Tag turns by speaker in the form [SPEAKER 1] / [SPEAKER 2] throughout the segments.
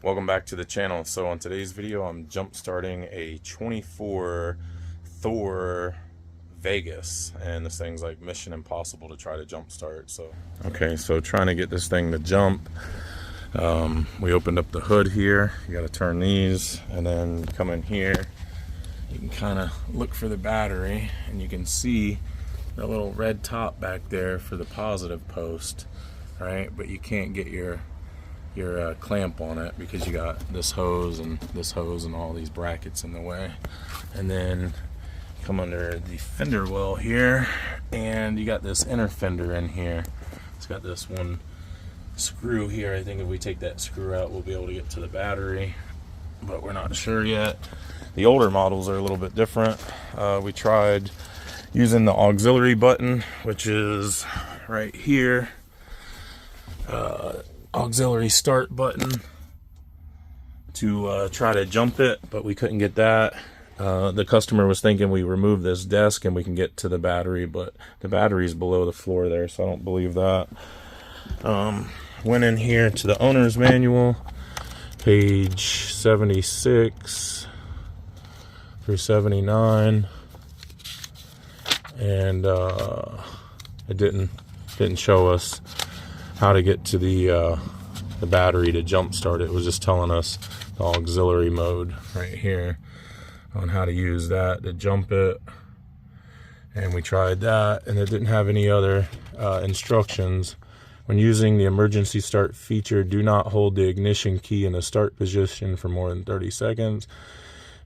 [SPEAKER 1] Welcome back to the channel. So on today's video, I'm jump starting a 24 Thor Vegas, and this thing's like mission impossible to try to jump start. So okay, so trying to get this thing to jump. We opened up the hood here. You got to turn these and then come in here. You can kind of look for the battery and you can see the little red top back there for the positive post, right? But you can't get your clamp on it because you got this hose and all these brackets in the way. And then come under the fender well here, and you got this inner fender in here. It's got this one screw here. I think if we take that screw out, we'll be able to get to the battery, but we're not sure yet. The older models are a little bit different. We tried using the auxiliary button, which is right here. Auxiliary start button to try to jump it, but we couldn't get that. The customer was thinking we remove this desk and we can get to the battery, but the battery is below the floor there, so I don't believe that. Went in here to the owner's manual, page 76 through 79, and it didn't show us how to get to the battery to jump start. It was just telling us the auxiliary mode right here on how to use that to jump it, and we tried that, and it didn't have any other instructions. When using the emergency start feature, do not hold the ignition key in the start position for more than 30 seconds.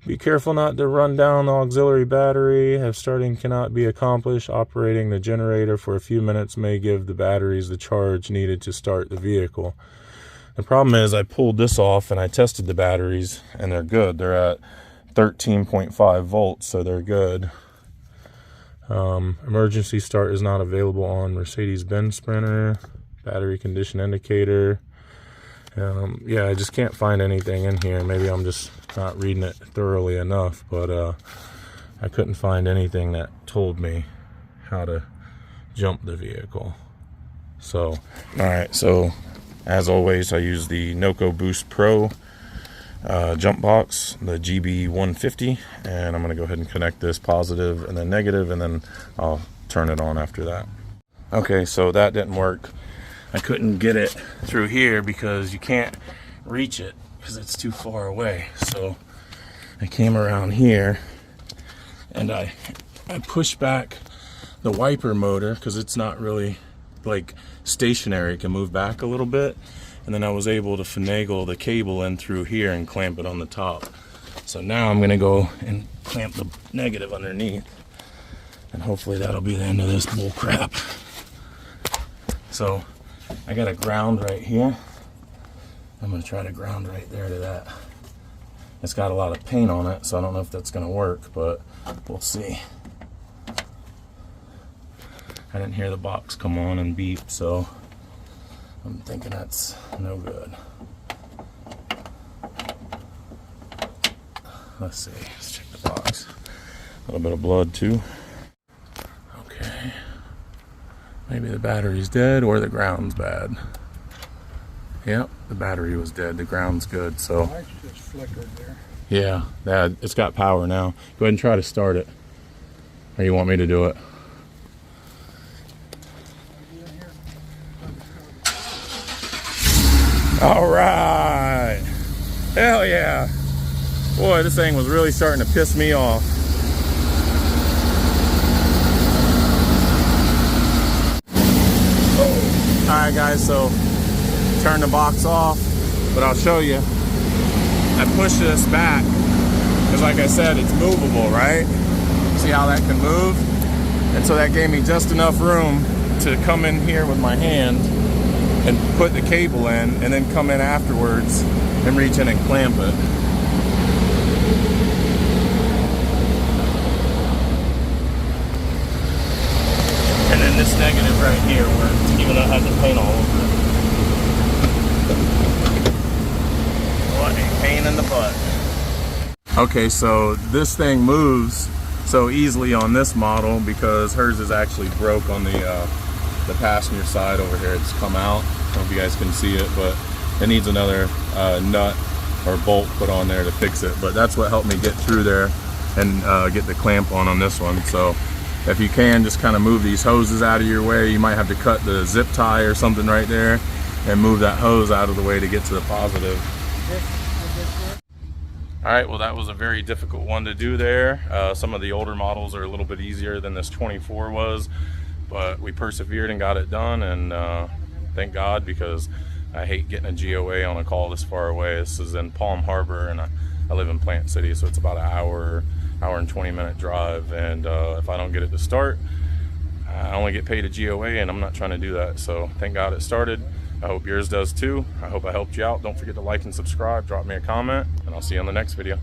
[SPEAKER 1] Be careful not to run down the auxiliary battery. If starting cannot be accomplished, operating the generator for a few minutes may give the batteries the charge needed to start the vehicle. The problem is I pulled this off and I tested the batteries and they're good. They're at 13.5 volts, so they're good. Emergency start is not available on Mercedes-Benz Sprinter. Battery condition indicator. Yeah, I just can't find anything in here. Maybe I'm just not reading it thoroughly enough, but I couldn't find anything that told me how to jump the vehicle. So, all right, so as always, I use the Noco Boost Pro jump box, the GB150, and I'm going to go ahead and connect this positive and then negative, and then I'll turn it on after that. Okay, so that didn't work. I couldn't get it through here because you can't reach it because it's too far away. So I came around here and I pushed back the wiper motor because it's not really like stationary. It can move back a little bit. And then I was able to finagle the cable in through here and clamp it on the top. So now I'm gonna go and clamp the negative underneath, and hopefully that'll be the end of this bull crap. So I got a ground right here. I'm gonna try to ground right there to that. It's got a lot of paint on it, so I don't know if that's gonna work, but we'll see. I didn't hear the box come on and beep, so I'm thinking that's no good. Let's see, let's check the box. A little bit of blood too. Okay. Maybe the battery's dead or the ground's bad. Yep, the battery was dead. The ground's good, so.
[SPEAKER 2] The lights just flickered there.
[SPEAKER 1] Yeah, it's got power now. Go ahead and try to start it. Or you want me to do it? All right. Hell yeah. Boy, this thing was really starting to piss me off. Alright guys, so turn the box off, but I'll show you. I push this back because like I said, it's movable, right? See how that can move? And so that gave me just enough room to come in here with my hand and put the cable in, and then come in afterwards and reach in and clamp it. And then this negative right here worked, even though it had the paint all over it. What a pain in the butt. Okay, so this thing moves so easily on this model because hers is actually broke on the passenger side over here. It's come out. I don't know if you guys can see it, but it needs another nut or bolt put on there to fix it, but that's what helped me get through there and get the clamp on this one. So if you can, just kind of move these hoses out of your way. You might have to cut the zip tie or something right there and move that hose out of the way to get to the positive. All right, well, that was a very difficult one to do there. Some of the older models are a little bit easier than this 24 was, but we persevered and got it done, and thank God, because I hate getting a GOA on a call this far away. This is in Palm Harbor, and I live in Plant City, so it's about an hour and 20-minute drive, and if I don't get it to start, I only get paid a GOA, and I'm not trying to do that. So thank God it started. I hope yours does too. I hope I helped you out. Don't forget to like and subscribe, drop me a comment, and I'll see you on the next video.